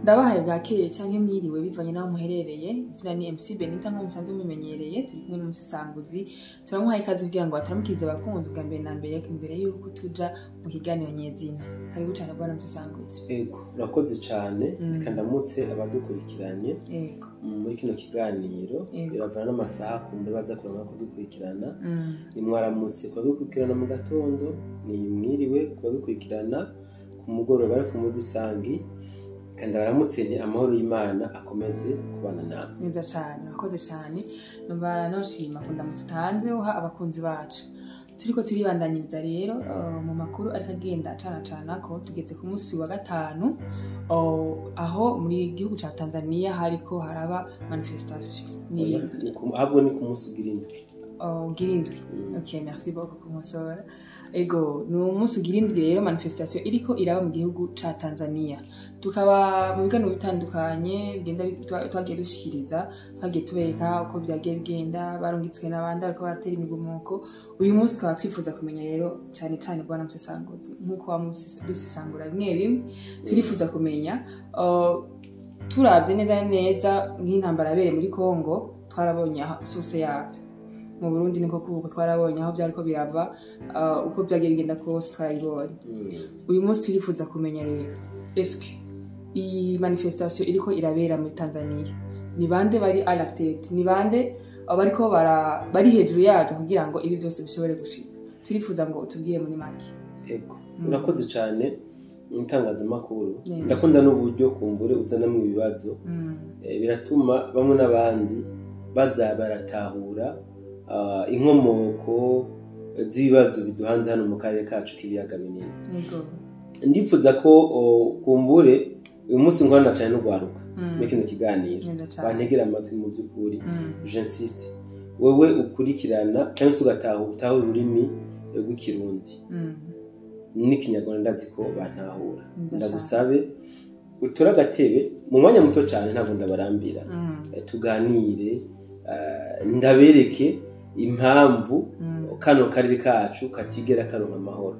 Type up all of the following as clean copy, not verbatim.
ndabahaye bwakeye canke mwiriwe bivanye naho muherereye. Izina ni MC Benita nko musanze mumenyereye, turi kumwe n'umusesanguzi. Turamuhaye ikaze kugira ngo ataramukirize abakunzi bwa mbere na mbere yuko tuja mu kiganiro nyezina. Karibu cyane bwana musesanguzi. Ego, urakoze cyane kandamutse abadukurikiranye. Ego. Muri kino kiganiro biravana n'amasaha kumbe baza kuranga kudukurikirana. Ni mwaramutse kudukurikirana mu gatondo, ni mwiriwe kudukurikirana ku mugoroba ariko muri rusangi. Kandi baramutse ni amahoro y'Imana akomeze kubana nawe. Neza cyane, urakoze cyane. Numva noshima kunda mutanze uha abakunzi bacu. Turiko turibandanyiriza rero mu makuru ariko agenda cana ko tugeze ku munsi wa gatanu aho muri gihugu ca Tanzania hariko haraba manifestation. Ahubwo ni ku munsi ugirindwi. Girindwi. Okay, merci beaucoup kumusora. Ego, no munsi girindwi rero manifestation iriko iraba mu gihugu ca Tanzania. Tukaba mu biganiro bitandukanye bigenda twagiye dushikiriza, twagiye tubereka uko byagiye bigenda, barungitswe n'abandi ariko baratera imigumuko. Uyu munsi twaba twifuza kumenya rero cyane bwana musesanguzi nkuko wamusesangura bimwe bimwe turifuza kumenya turavye neza nk'intambara yabere muri Kongo twarabonye source yavyo. Mu Burundi niko kuko twarabonye aho byariko birava uko byagiye bigenda kose twarayibonye. Uyu munsi turifuza kumenya rero eske iyi manifestation iriko irabera muri Tanzania ni bande bari alerted, ni bande abariko bari hejuru yaje kugira ngo ibi byose bishobore gushika. Turifuza ngo utubwire muri make. Ego, urakoze cyane umutangazamakuru. Ndakunda n'uburyo kumbure uzanamwe ibibazo biratuma bamwe n'abandi baza baratahura inkomoko z'ibibazo biduhanze hano mu karere kacu k'ibiyaga binini. Ndifuza ko kumbure uyu munsi ngwana cyane no gwaruka muri kino kiganiro bantegera amatwi mu by'ukuri. J'insiste wewe ukurikirana cyangwa se ugataha ururimi rw'ikirundi n'ikinyarwanda ndazi ko bantahura. Ndagusabe utora agatebe mu mwanya muto cyane ntabwo ndabarambira tuganire ndabereke impamvu kano karere kacu katigera karonka amahoro,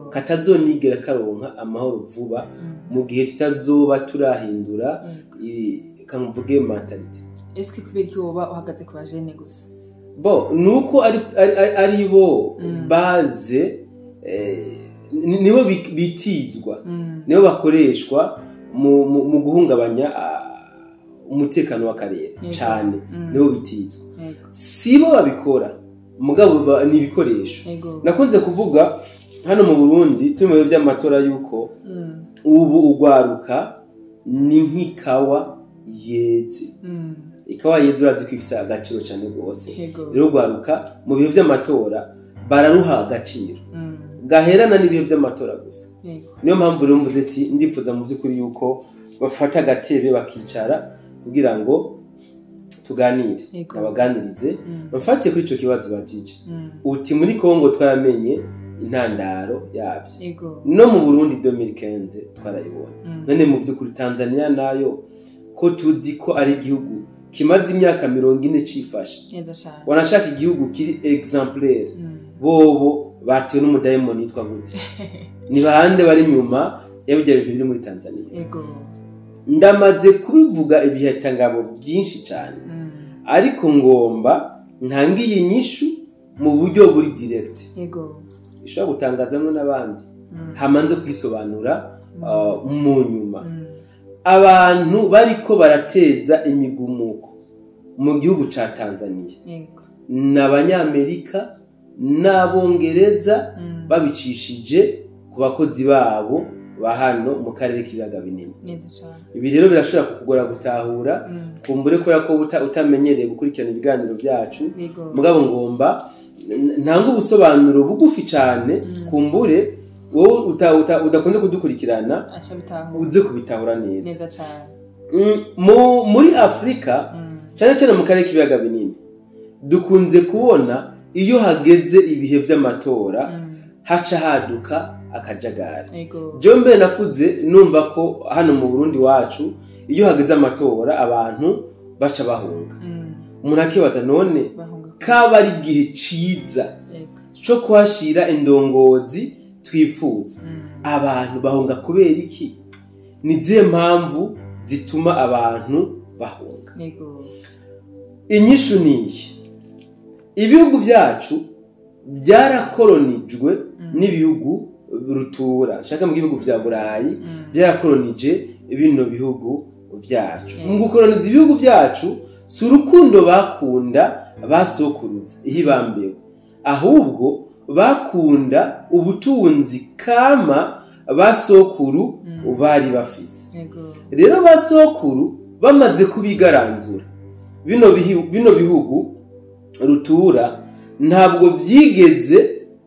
katazonigera karonka amahoro vuba mu gihe tutazoba turahindura kamvuge mentality. Eske kubera yoba uhagaze ku bajene gusa bo nuko ari bo baze nibo bitizwa nibo bakoreshwa mu guhungabanya umutekano w'akarere cyane nibo bitizwa. Sibo babikora mugabo ni ibikoresho. Nakunze kuvuga hano mu Burundi tumewe by'amatora yuko ubu ugwaruka ni nk'ikawa yeze. Ikawa yeze urazi ko ifise agaciro cyane gose. Rero ugwaruka mu bihe by'amatora bararuha agaciro gaherana n'ibihe by'amatora gusa. Niyo mpamvu rero mvuze ati ndifuza mu by'ukuri yuko bafata agatebe bakicara kugira ngo tuganire nabaganirize bafate kuri ico kibazo bajije. Uti muri Kongo twaramenye intandaro yavyo, no mu Burundi 2015 twarayibona. None mu by'ukuri Tanzania nayo ko tuzi ko ari igihugu kimaze imyaka 40 cifashe, wanashaka igihugu kiri exemplaire, bobo batewe n'umudayimoni yitwa gute? Ni bande bari nyuma y'ibyo bintu biri muri Tanzania? Ndamaze kubivuga ibihatangabo byinshi cyane ariko ngomba ntangiye inyishu mu buryo buri direct. Ishobora gutangazamwe n'abandi hamanze kwisobanura mu nyuma. Abantu bariko barateza imigumuko mu gihugu ca Tanzania n'abanyamerika n'abongereza babicishije ku bakozi babo bahano mu karere k'ibiyaga binini. Ibi rero birashobora kukugora gutahura kumbure ko utamenyereye gukurikirana ibiganiro byacu mugabo ngomba ntanga ubusobanuro bugufi cyane kumbure wowe udakunze kudukurikirana uze kubitahura neza cyane. Muri Afrika cyane mu karere k'ibiyaga binini dukunze kubona iyo hageze ibihe by'amatora haca haduka akajagari. Jombe nakuze numva ko hano mu Burundi wacu iyo hageze amatora abantu baca bahunga. Umuntu akibaza none kaba ari igihe ciza cyo kwashira indongozi twifuza abantu bahunga kubera iki? Nizihe mpamvu zituma abantu bahunga. Yego. Inyishu niyi: ibihugu byacu byarakolonijwe n'ibihugu rutura, shaka mu bihugu vya Burayi byarakolonije bino bihugu byacu. Mu gukoloniza ibihugu byacu si urukundo bakunda basokuruza ihibambewe, ahubwo bakunda ubutunzi kama basokuru bari bafise. Rero basokuru bamaze kubigaranzura, bino bihugu rutura ntabwo byigeze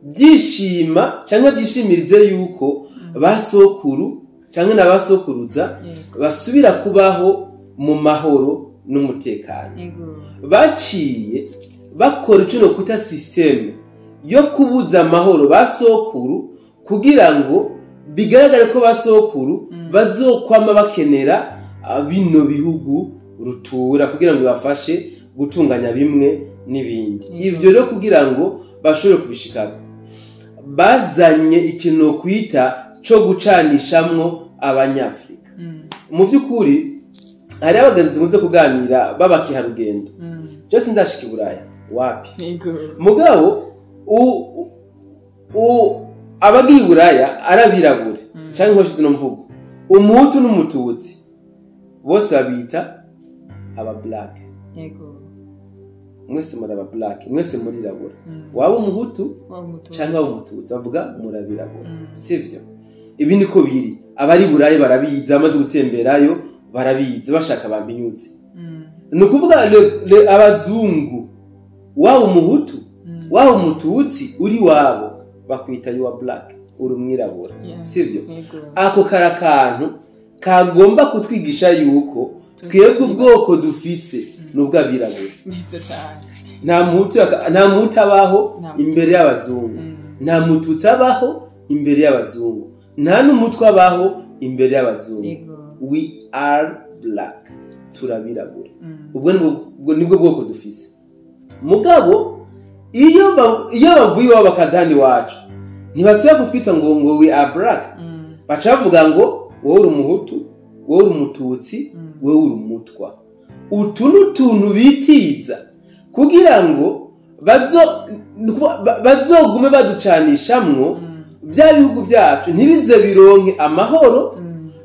byishima cyangwa byishimirize yuko basokuru cyangwa n'abasokuruza basubira kubaho mu mahoro n'umutekano. Baciye bakora icyo no kwita systeme yo kubuza amahoro basokuru, kugira ngo bigaragare ko basokuru bazokwama bakenera bino bihugu rutura kugira ngo bafashe gutunganya bimwe n'ibindi. Ivyo rero kugira ngo bashobore kubishikako, bazanye ikintu kwita cyo gucanishamwo abanyafrika. Mu by'ukuri hari abagazi tukunze kuganira babakiharugendo, cyose ndashika Buraya wapi, mugabo abagiye Buraya arabirabure cyangwa ngo no mvugo umuhutu n'umututsi bose babita aba black. Mwese muri aba black, mwese muri rabura, waba umuhutu cyangwa umututsi bavuga murabirabura, sivyo? Ibi niko biri. Abari Burayi barabizi, amaze gutemberayo barabizi, bashaka bampinyutse. Nukuvuga abazungu, waba umuhutu waba umututsi uri wabo bakwita you are black, uri umwirabura, sivyo? Ako karakantu kagomba kutwigisha yuko twebwe ubwoko dufise nubwo abirabura. Nta muhutu abaho imbere y'abazungu, nta mututsi abaho imbere y'abazungu, nta n'umutwe abaho imbere y'abazungu. We are black, turabirabura. Ubwo nibwo bwoko dufise. Mugabo iyo bavuye iwabo bakazana iwacu ntibasubira kutwita ngo we are black, baca bavuga ngo wowe uri umuhutu, wowe uri umututsi, wowe uri umutwa. Utu n'utuntu bitiza kugira ngo bazogume baducanishamwo bya bihugu byacu ntibize bironke amahoro,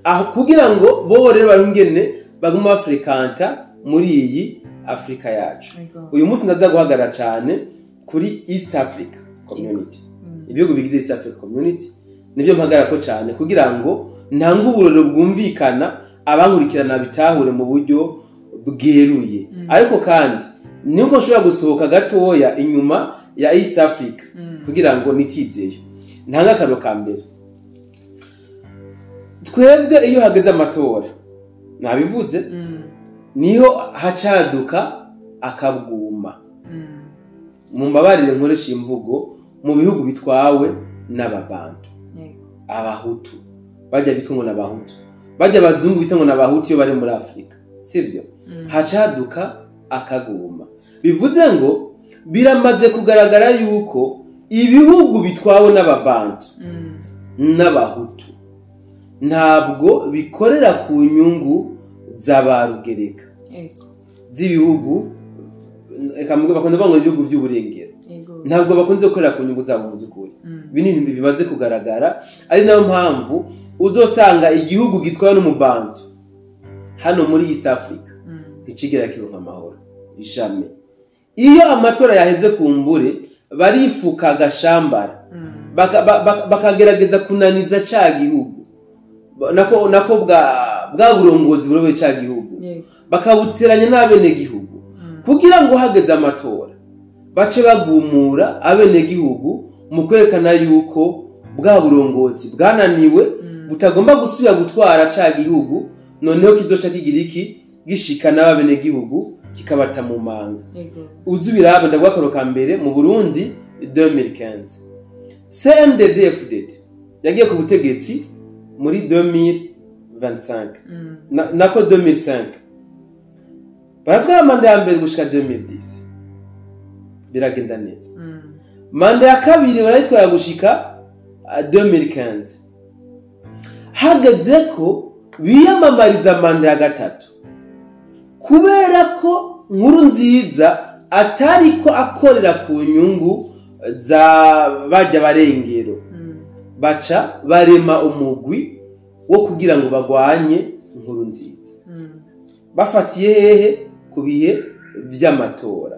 aho kugira ngo bo rero bahingene baguma afrikanta muri iyi Afrika yacu. Uyu munsi ndaza guhagarara cyane kuri East Africa Community, ibihugu bigize East Africa Community nibyo mpagarara ko cyane kugira ngo ntanga uburoro bwumvikana abankurikirana bitahure mu buryo bweruye. Ariko kandi niko nshobora gusohoka gatoya inyuma ya East Africa kugira ngo nitizeyo. Ntanga karo ka mbere, twebwe iyo hageze amatora nabivuze niho hacaduka akabwuma. Mu mbabarire nkoresha imvugo, mu bihugu bitwawe n'ababantu, abahutu bajya bitungo n'abahutu, bajya abazungu bitungo n'abahutu iyo bari muri Afrika, sivyo? Hacaduka akaguma. Bivuze ngo biramaze kugaragara yuko ibihugu bitwawe n'ababantu n'abahutu ntabwo bikorera ku nyungu z'abarugereka z'ibihugu, ekamwe bakunda bango ibihugu by'uburengero, ntabwo bakunze gukorera ku nyungu zabo mu by'ukuri. Binini bibaze kugaragara, ari nayo mpamvu uzosanga igihugu gitwawe n'umubantu hano muri East Africa ikigera kironka amahoro ijame. Iyo amatora yaheze kumbure barifuka agashambara bakagerageza kunaniza ca gihugu nako bwa burongozi burobe ca gihugu, bakabuteranya n'abene gihugu kugira ngo hageze amatora bace bagumura abene gihugu mu kwerekana yuko bwa burongozi bwananiwe butagomba gusubira gutwara ca gihugu, noneho kizoca kigira iki gishikana abene gihugu kikabata mu manga. Uzubirabe ndagwakoroka mbere mu Burundi 2015 CNDD-FDD yagiye ku butegetsi muri 2025 nako 2005 baratwara manda ya mbere gushika 2010 biragenda neza. Manda ya kabiri barayitwara gushika 2015. Hageze ko biyamamariza manda ya gatatu kubera ko Nkurunziza atari ko akorera ku nyungu za bajya barengero baca barema umugwi wo kugira ngo bagwanye Nkurunziza bafatiye hehe ku bihe by'amatora.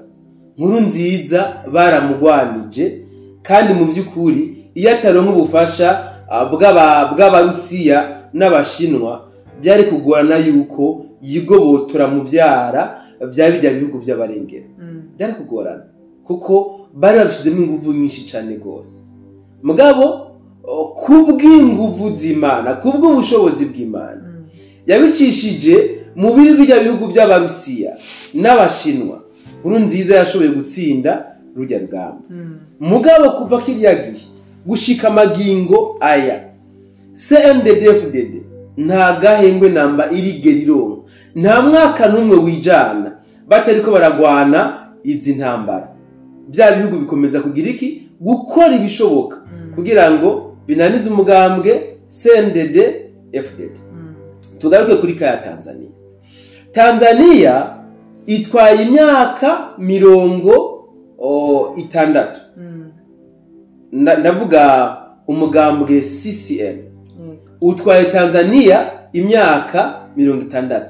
Nkurunziza baramugwanije kandi mu by'ukuri iyo ataronka ubufasha bw'abarusiya n'abashinwa byari kugorana yuko yigobotora mu vyara bya bijya bihugu by'abarengero byari kugorana kuko bari babishizemo ingufu nyinshi cyane gose. Mugabo kubw'ingufu z'Imana kubw'ubushobozi bw'Imana yabicishije mu bijya bihugu by'abarusiya n'abashinwa. Nkurunziza yashoboye gutsinda rujya rugamba. Mugabo kuva kirya gihe gushika magingo aya CNDD-FDD nta gahengwe namba irigerirona nta mwaka numwe wijana batariko baragwana izi ntambara. Bya bihugu bikomeza kugira iki gukora ibishoboka kugira ngo binanize umugambwe CNDD-FDD. Tugaruke kuri kaya Tanzania. Tanzania itwaye imyaka 60 ndavuga umugambwe CCM utwaye Tanzania imyaka 60.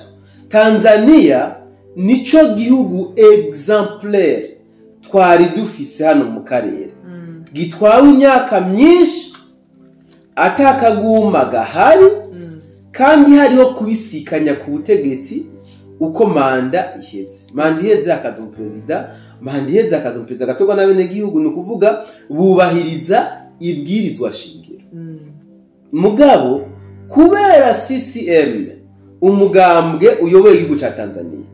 Tanzania nico gihugu exemplaire twari dufise hano mu karere gitwawe imyaka myinshi atakaguma gahari kandi hariho kubisikanya ku butegetsi uko manda iheze akaza mu president manda iheze akaza mu president gatorwa n'abene gihugu ni kuvuga bubahiriza ibwirizwa shingiro. Mugabo kubera CCM umugambwe uyoboye igihugu ca Tanzania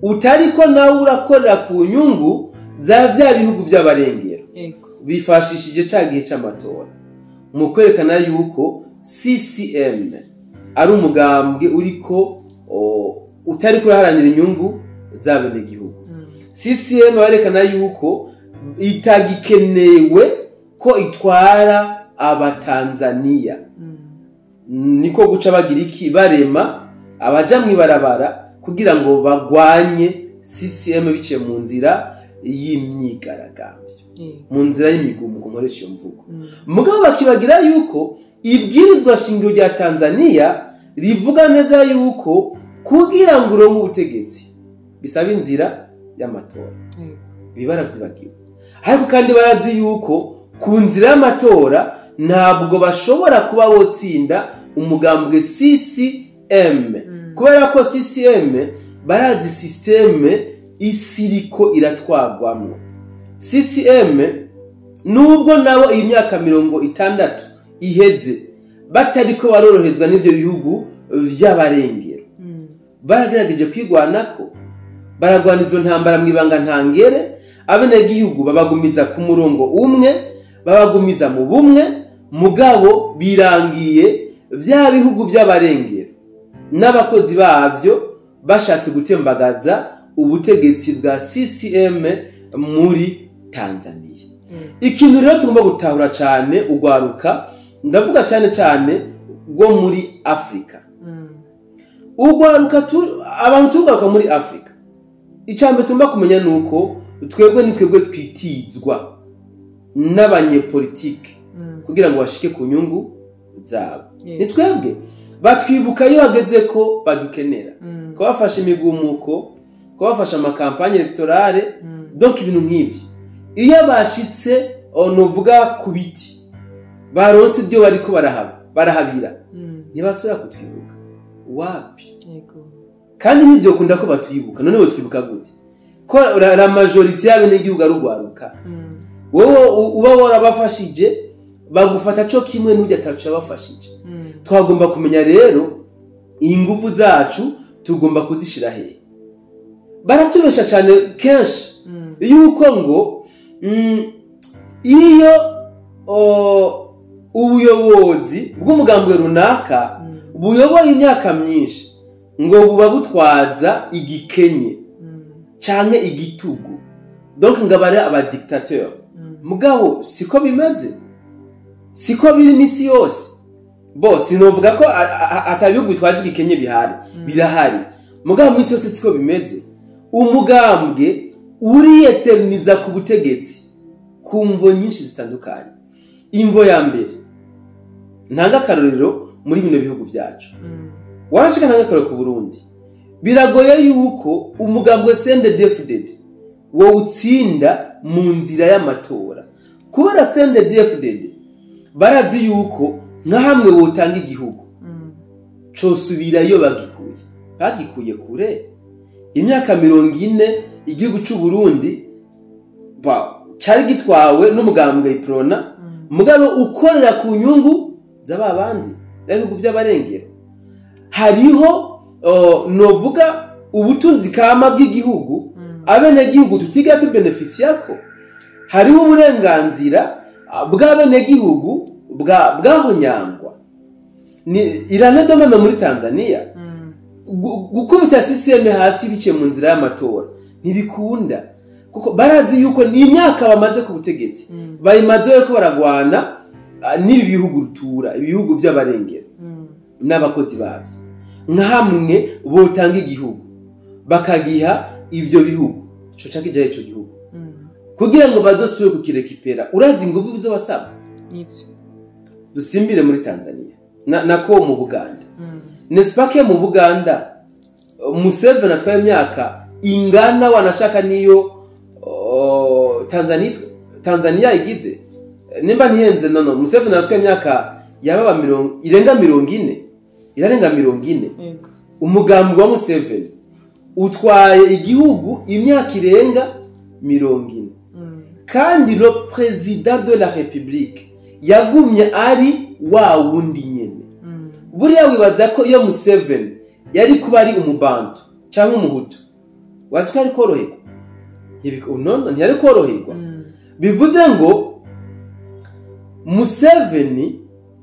utariko nawe urakorera ku nyungu za bya bihugu by'abarengero bifashishije ca gihe c'amatora mu kwerekana yuko CCM ari umugambwe uriko utari kuraharanira inyungu z'abene gihugu. CCM barekana yuko itagikenewe ko itwara abatanzania. Niko guca bagira iki barema abaja mwibarabara kugira ngo bagwanye CCM biciye mu nzira y'imyigaragambyo mu nzira y'imigumuko nkoresha iyo mvugo. Mugabo bakibagira yuko ibwirizwa shingiro rya Tanzania rivuga neza yuko kugira ngo uronke ubutegetsi bisaba inzira y'amatora. Bibara vyibagiwe. Ariko kandi barazi yuko ku nzira y'amatora ntabwo bashobora kuba botsinda umugambwe CCM kubera ko CCM barazi systeme isiriko iratwagwamwo. CCM nubwo nabo imyaka 60 iheze batariko barorohezwa n'ivyo bihugu vy'abarengero baragerageje kwigwanako baragwana izo ntambara mwibanga ntangere abene gihugu babagumiza ku murongo umwe babagumiza mu bumwe. Mugabo birangiye vya bihugu vy'abarengero n'abakozi bavyo bashatse gutembagaza ubutegetsi bwa CCM muri Tanzania. Ikintu rero tugomba gutahura cyane ugwaruka ndavuga cyane rwo muri Afrika. Ugwaruka abantu tugaruka muri Afrika icambe tumba kumenya nuko twebwe twitizwa n'abanyepolitike kugira ngo bashike ku nyungu zabo. Ni twebwe batwibuka iyo hageze ko badukenera ko bafasha imigumuko ko bafasha amakampanye electorale donc ibintu nk'ivyo iyo bashitse onovuga ku biti baronse ibyo bariko barahabira ntibasubira kutwibuka wapi. Kandi nibyo kunda ko batwibuka none bo twibuka gute ko la majorité y'abene gihugu arugwaruka wowe uba warabafashije bagufata cyo kimwe n'ujya tacu bafashije. Twagomba kumenya rero ingufu zacu tugomba kuzishira hehe. Baratubesha cyane kenshi yuko ngo iyo ubuyobozi bw'umugambwe runaka buyoboye imyaka myinshi ngo buba butwaza igikenye canke igitugu donc ngabare aba dictateur. Mugabo siko bimeze siko biri misi yose bose novuga ko atabihugu twaje gikenye bihari birahari mugabo mwisi yose siko bimeze umugambwe uriyeterniza ku butegetsi kumvo nyinshi zitandukanye imvo ya mbere ntanga karorero muri bino bihugu byacu warashika ntanga karorero ku Burundi biragoye yuko umugambwe CNDD-FDD wo utsinda mu nzira y'amatora kubera CNDD-FDD barazi yuko nka hamwe wotanga igihugu cosubirayo bagikuye kure imyaka 40 igihugu cy'u Burundi cari gitwawe n'umugambwe Iprona mugabo ukorera ku nyungu z'ababandi ibihugu by'abarengero hariho novuga ubutunzi kama bw'igihugu abenegihugu tutiga tubenefisiyako hariho uburenganzira bw'abenegihugu bwahonyangwa ni iranedomeme muri Tanzania gukubita system hasi bice mu nzira y'amatora ntibikunda kuko barazi yuko ni imyaka bamaze ku butegetsi bayimaze ko baragwana n'ibi bihugu rutura ibihugu by'abarengero n'abakozi babyo nkamwe botanga igihugu bakagiha ivyo bihugu cyo cyakijaye ico gihugu kugira ngo badosubire kukirekipera urazi ingufu zo basaba nivyo dusimbire muri Tanzania nako mu Buganda nespake mu Buganda Museveni atwaye imyaka ingana wanashaka niyo Tanzania igize nimba ntihenze nono Museveni atwaye imyaka yababa irenga 40 irarenga 40 umugambwe wa Museveni utwaye igihugu imyaka irenga 40 kandi le président de la République yagumye ari wa wundi nyene buriya wibaza ko iyo Museveni yari kuba ari umubantu cyangwa umuhutu wazi ko ari koroherwa ntiyari koroherwa bivuze ngo Museveni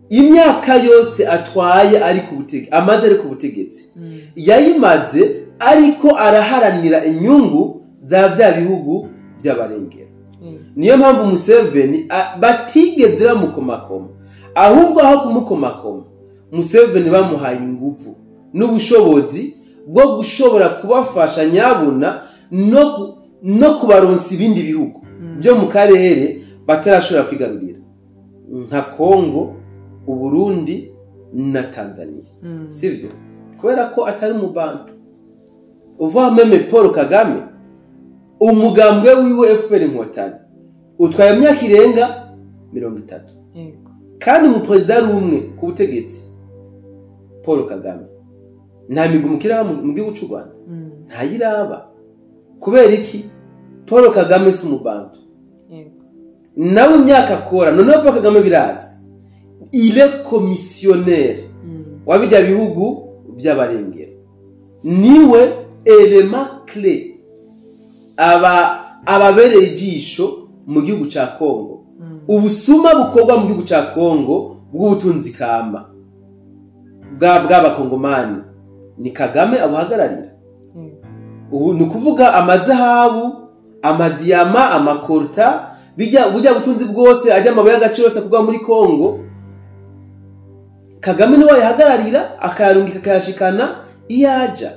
imyaka yose atwaye ari ku butegetsi amaze ari ku butegetsi yayimaze ariko araharanira inyungu za bya bihugu by'abarengera niyo mpamvu Museveni batigeze bamukomakoma ahubwo aho kumukomakoma Museveni bamuhaye ingufu n'ubushobozi bwo gushobora kubafasha nyabuna no kubaronsa ibindi bihugu byo mu karere batarashobora kwigarurira nka Kongo Uburundi na Tanzania sivyo kubera ko atari mu bantu uva meme Paul Kagame umugambwe wiwe FPR Inkotanyi utwaye imyaka irenga 30 kandi mu president umwe ku butegetsi Paul Kagame nta migumukira mu gihugu cy'u Rwanda ntayiraba kubera iki Paul Kagame si mu bantu nawe imyaka akora none Paul Kagame birazwe il est commissionnaire wabijya bihugu by'abarengera niwe element clé ababereye ijisho mu gihugu cya Kongo ubusuma bukorwa mu gihugu cya Kongo bw'ubutunzi kama bw'abakongomani ni Kagame abuhagararira ubu ni ukuvuga amazahabu amadiyama amakorta bujya butunzi bwose ajya amabuye y'agaciro yose kugwa muri Kongo Kagame niwe yahagararira akayarungika akayashikana iyaja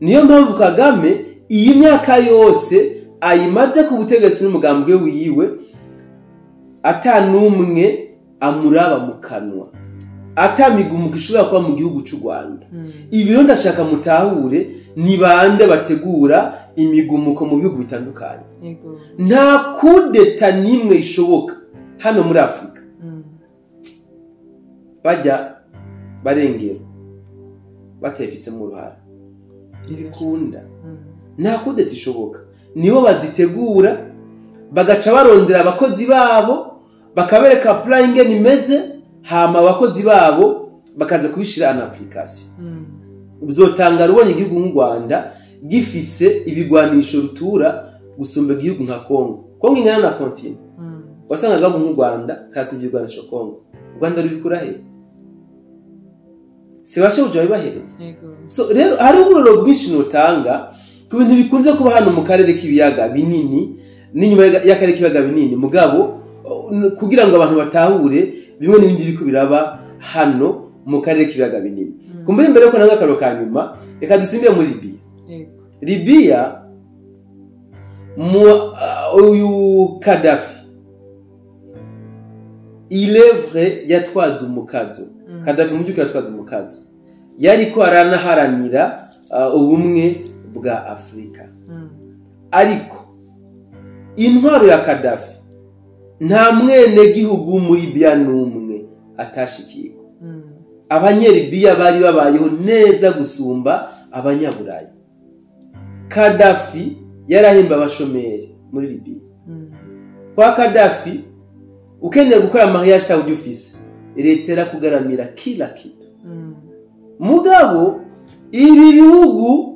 niyo mpamvu Kagame iyi myaka yose ayimaze ku butegetsi n'umugambwe wiwe atanumwe amuraba mu kanwa atamigumuka ishobora kuba mu gihugu cy'u Rwanda ibiro ndashaka mutahure ni bande bategura imigumuko mu bihugu bitandukanye nta kudeta nimwe ishoboka hano muri Afrika bajya barengera batefise mu ruhara ibikunda nta kudeta ishoboka nibo bazitegura bagaca barondera abakozi babo bakabereka plan ingene imeze hama abakozi babo bakaza kubishira ana application uzotanga rubonye igihugu nk'u Rwanda gifise ibigwanisho rutura gusumba igihugu nka Kongo ingana na continent wasanga gabu nk'u Rwanda kasi ibigwanisho Kongo Rwanda rubikura he sebashe ujya bibahereza so rero hari uburoro bwinshi notanga ku bintu bikunze kuba hano mu karere k'ibiyaga binini n'inyuma y'akarere k'ibiyaga binini mugabo kugira ngo abantu batahure bimwe n'ibindi biko biraba hano mu karere k'ibiyaga binini. Kumbura imbere yuko nanga karo ka nyuma reka dusimbire muri Libya. Libya uyu Gaddafi il est vrai yatwaza umukazo. Gaddafi mu byukuri yatwaza umukazo. Yariko aranaharanira ubumwe bwa Afrika. Ariko intwaro ya Gaddafi nta mwene gihugu muri Libya numwe atashikirwa. Abanyelibiya bari babayeho neza gusumba abanyaburayi. Gaddafi yarahimba abashomeri muri Libya. Kwa Gaddafi ukeneye gukora mariage tawe ufise leta kugaramira kila kitu. Mugabo ibi bihugu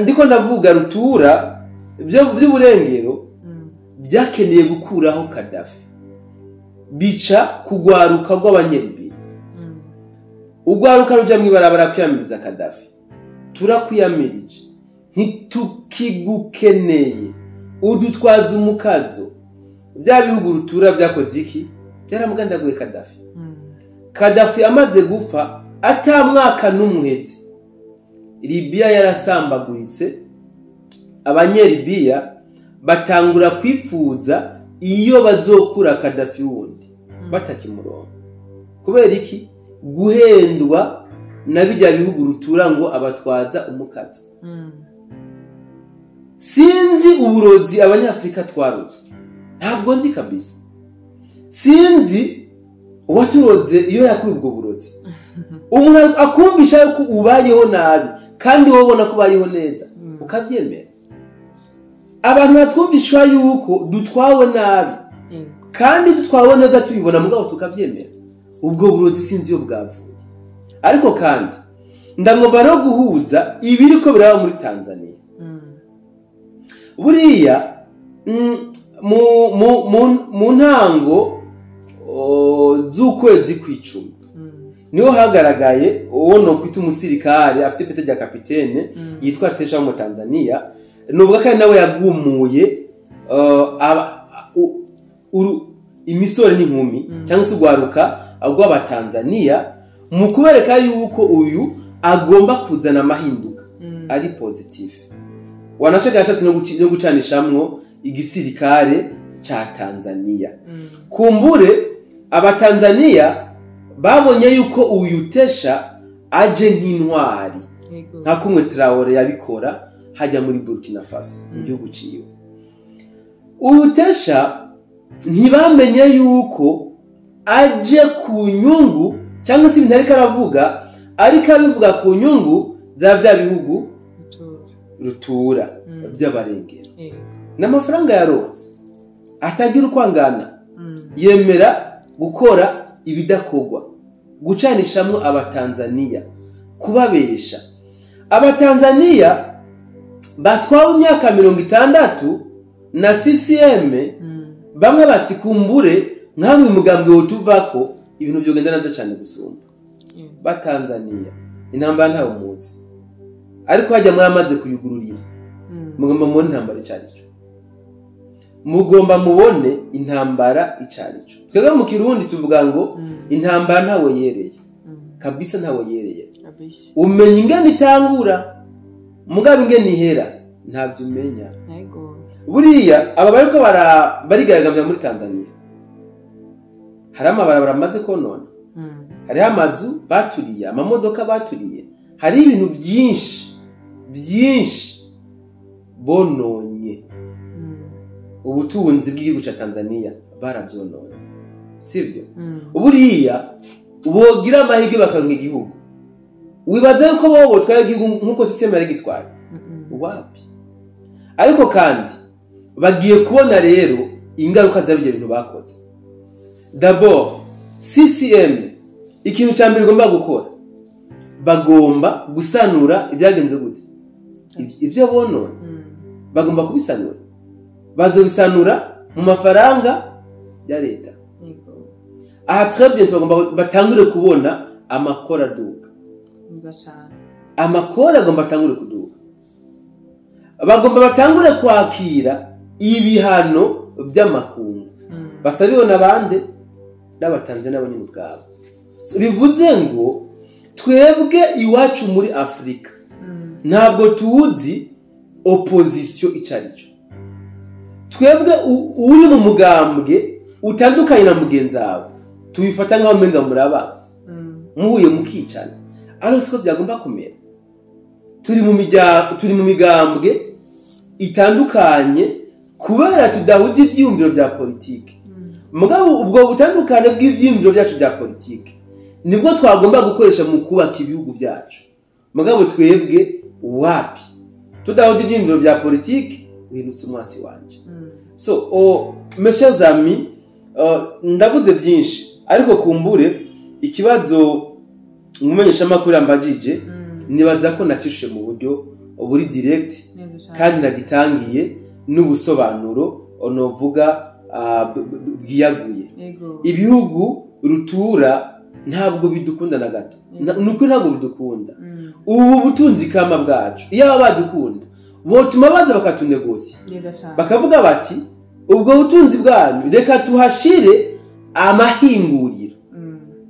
ndiko ndavuga rutura by'uburengero byakeneye gukuraho Gaddafi bica kugwaruka rw'abanyelibiya. Ugwaruka ruja mwibarabara kwiyamiriza Gaddafi. Turakwiyamirije ntitukigukeneye udutwaza umukazo. Bya bihugu rutura byakoze iki? Byaramugandaguye Gaddafi. Gaddafi amaze gupfa ata mwaka n'umuheze Libya yarasambaguritse. Abanyelibiya batangura kwifuza iyo bazokura Gaddafi wundi batakimurongo. Kubera iki? Guhendwa na bijya bihugu rutura ngo abatwaza umukazo. Sinzi uburozi abanyafrika twaruze. Ntabwo nzi kabisa. Sinzi uwaturoze iyo yakuri ubwo burozi. Umuntu akumvisha yuko ubayeho nabi kandi wowe ubona ko ubayeho neza ukabyemera. Abantu batwumvisha yuko dutwawe nabi kandi dutwawe neza tubibona mugabo tukabyemera. Ubwo burozi sinzi yo bwavuye. Ariko kandi ndangomba no guhuza ibiriko biraba muri Tanzania. Buriya mu ntango z'ukwezi kw'icumi niho hagaragaye uwo no kwita umusirikare afite pete rya kapitene yitwa Tesha mu Tanzania. Nubwo kandi nawe yagumuye imisore n'inkumi cyangwa se ugwaruka rw'abatanzania mu kubereka yuko uyu agomba kuzana amahinduka ari positive. Wanashaka yashatse no gucanishamwo igisirikare cha Tanzania. Kumbure abatanzania babonye yuko uyu Tesha aje nk'intwari nka kumwe Traore yabikora hajya muri Burkina Faso mu gihugu ciwe. Uyu Tesha ntibamenye yuko aje ku nyungu cyangwa se ibintu ariko aravuga ariko abivuga ku nyungu za bya bihugu rutura by'abarengero. N'amafaranga ya rose atagira ukwangana yemera gukora ibidakogwa, gucanishamwe abatanzania, kubabesha. Abatanzania batwawe imyaka 60 na CCM bamwe bati kumbure nkamwe mugambwe wotuvako ibintu byogenda naza cyane gusumba. Batanzania intambara ntawe muzi ariko hajya mwamaze kuyugururira. Mugomba mubone intambara icarico. Mugomba mubone intambara icarico. Tweze mu Kirundi tuvuga ngo intambara ntawe yereye. Kabisa ntawe yereye. Umenya ingene itangura mugabe ingene ihera ntavyo umenya. Buriya aba bariko barigaragambya muri Tanzania. Hari amabarabara amaze konona. Hari amazu baturiye, amamodoka baturiye. Hari ibintu byinshi bononye. Ubutunzi bw'igihugu ca Tanzania barabyononye. Sivyo? Buriya bogira amahirwe bakaronka igihugu. Wibaza yuko bobo twaye igihugu nkuko system yari gitwaye. Wapi? Ariko kandi bagiye kubona rero ingaruka zabije bintu bakoze. D'abord CCM ikintu cyambere igomba gukora bagomba gusanura ibyagenze gute ivyo bonone bagomba kubisanura. Bazobisanura mu mafaranga ya leta. Aha très bien bagomba batangure kubona amakora duka. Amakora agomba batangure kuduka. Bagomba batangure kwakira ibihano by'amakungu. Basabiwe nabande n'abatanze nabo nyine ubwabo. bivuze ngo twebwe iwacu muri Afrika ntabwo tuzi opposition icarico. Twebwe uri mu mugambwe utandukanye na mugenzi wawe tubifata nkaho menga murabazi muhuye mukicana ariko siko byagomba kumera. Turi mu migambwe itandukanye kubera tudahuje ivyiyumviro bya politike. Mugabo ubwo butandukane bw'ivyiyumviro byacu bya politike nibwo twagomba gukoresha mu kubaka ibihugu byacu. Mugabo twebwe wapi tudahuje ivyiyumviro bya politike uhindutse umwasi wanje. So mes chers amis, ndavuze byinshi ariko kumbure ikibazo umumenyesha makuru ambajije nibaza ko nacishe mu buryo buri direct kandi nagitangiye n'ubusobanuro onovuga bwiyaguye. Ibihugu rutura ntabwo bidukunda na gato. Nuko ntabwo bidukunda. Ubu butunzi kama bwacu iyo badukunda botuma baza bakatunegosya bakavuga bati ubwo butunzi bwanyu reka tuhashire amahinguriro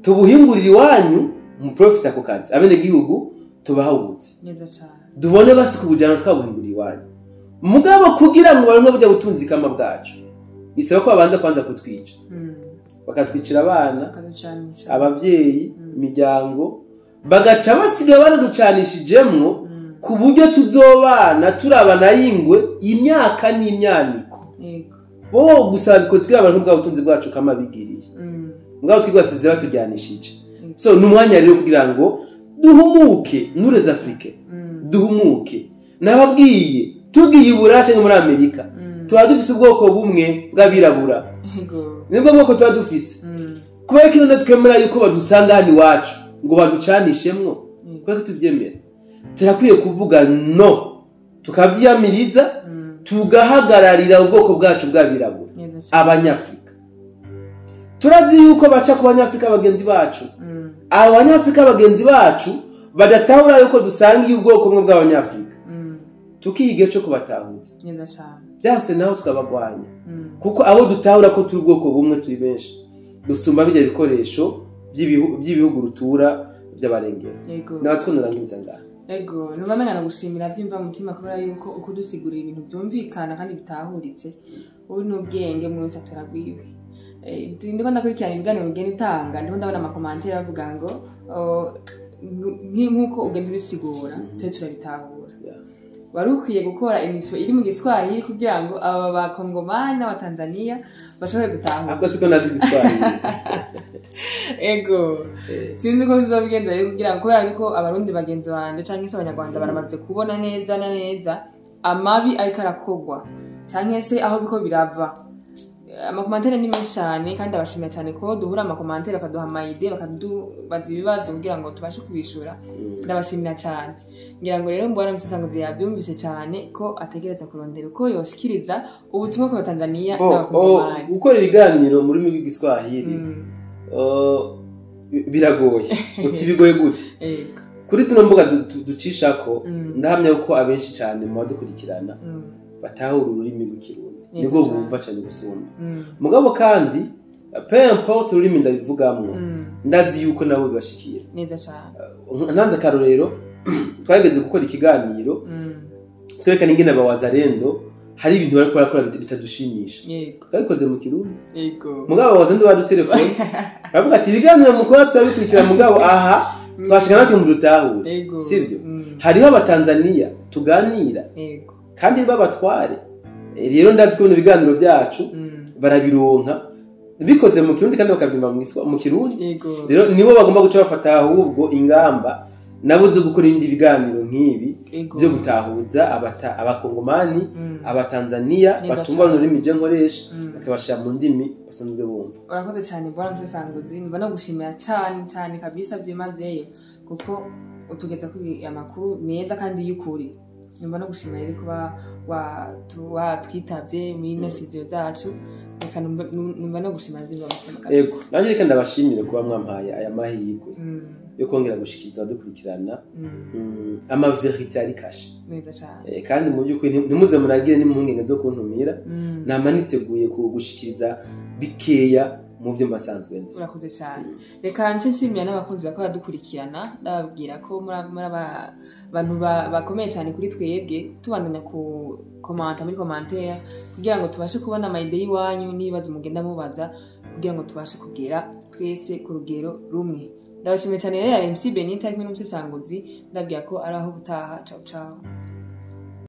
tubuhingurira iwanyu mu profit ako kazi abene gihugu tubahubutse dubone basi kubujana twabuhingurira iwanyu. Mugabo kugira ngo baronke bujya butunzi kama bwacu bisaba ko abanza kwanza kutwica bakatwicira abana abavyeyi imiryango bagaca basiga baraducanishijemwo ku buryo tuzobana turabana yingwe imyaka n'imyaniko. Bo gusaba bikotsira abantu bwa butunzi bwacu kama bigiriye. Mugabo twigwasize batujyanishije. So numwanya rero kugira ngo duhumuke nureza Afrika. Duhumuke. Nababwiye tugiye Buraca muri Amerika. Tuba dufise ubwoko bumwe bw'abirabura. Nibwo bwoko tuba dufise. Kubera ko none twemera yuko badusanga hano iwacu ngo baducanishemwo. Kubera ko tuvyemera. Turakwiye kuvuga no tukavyamiriza tugahagararira ubwoko bwacu bw'abirabura abanyafrika. Turazi yuko baca ku banyafrika bagenzi bacu abanyafrika bagenzi bacu badatahura yuko dusanga ubwoko bumwe bw'abanyafrika tukige cyo kubatahuza byase naho tukabagwanya kuko abo dutahura ko turi ubwoko bumwe turi benshi dusumba bijya bikoresho by'ibihugu rutura by'abarengera. Nabatwe nurangiza ngaha. Ego, nubamenya no gushimira byimva mutima kubera yuko uko dusigurira ibintu byumvikana kandi bitahuritse uri n'ubwenge mwese turagwiwe. Ndiko ndakurikirana ibiganiro bigenda itanga ndiko ndabona amakomantere bavuga ngo nk'uko ugenda ubisigura twe turabitahura. Wari ukwiye gukora emission iri mu Giswahili kugira ngo aba bakongomani n'abatanzania bashobore gutahura. Ako siko nati Giswahili. Ego. Sinzi ko bizobigenza rero kugira ngo kubera ariko abarundi bagenzi banje canke se abanyarwanda baramaze kubona neza na neza amabi ariko arakogwa canke se aho biko birava. Amakomantere ni menshi cyane kandi abashimira cyane ko duhura amakomantere bakaduha amayide bakadubaza ibibazo kugira ngo tubashe kubishura. Ndabashimira cyane. Ngira ngo rero mbona mutsanguzi yabyumvise cyane ko ategereza kurondera uko yoshikiriza ubutumwa ku Tanzania n'abakongomani. Gukora ibiganiro muri rurimi rw'Igiswahili biragoye. Utibigoye gute? Kuri zino mbuga ducishako ndahamya uko abenshi cyane mu badukurikirana batahura ururimi rw'ikirundi nibwo bumva cyane gusumba. Mugabo kandi peu importe ururimi ndabivugamwo ndazi yuko nabo bibashikira neza cyane. Nanze karorero twageze gukora ikiganiro twerekana ingene abawazarendo hari ibintu bari kurakora bitadushimisha twabikoze mu Kirundi. Mugabo abawazarendo badutelefone bavuga ati ibiganiro mukora turabikurikira mugabo aha twashika natwe mu dutahure sivyo. Hariho abatanzania tuganira kandi babatware rero ndazi ko ibiganiro byacu barabironka bikoze mu Kirundi kandi bakabyumva mu Kirundi. Rero nibo bagomba guca bafata ahubwo ingamba nabo zo gukora indi biganiro nk'ibi byo gutahuza abakongomani abatanzania batumva ururimi je nkoresha bakabashira mu ndimi basanzwe bumva. Urakoze cyane bwana Mutsanguzi mba no gushimira cyane kabisa byimazeyo kuko utugeza ku amakuru meza kandi y'ukuri. Mba no gushimira rero kuba twitavye muri nesidio zacu reka numva no gushimira ziba mutima kabisa. Yego nanje reka ndabashimire kuba mwampaye aya mahirwe yo kongera gushikiriza dukurikirana ama verite ari kashe neza cyane. Kandi mu by'ukuri ntimuze muragire n'impungenge zo kuntumira nama niteguye gushikiriza bikeya mu byo mbasanzwe nzi. Urakoze cyane. Reka nce nshimira n'abakunzi bakora dukurikirana ndababwira ko muri abantu bakomeye cyane kuri twebwe tubandanya ku komanta muri commentaire kugira ngo tubashe kubona ama idea y'iwanyu n'ibibazo mugenda mubaza kugira ngo tubashe kugera twese ku rugero rumwe. Ndabashimiye cyane rero MC Benita ari kumwe n'umusesanguzi ndabwira ko ari aho butaha. Ciao ciao.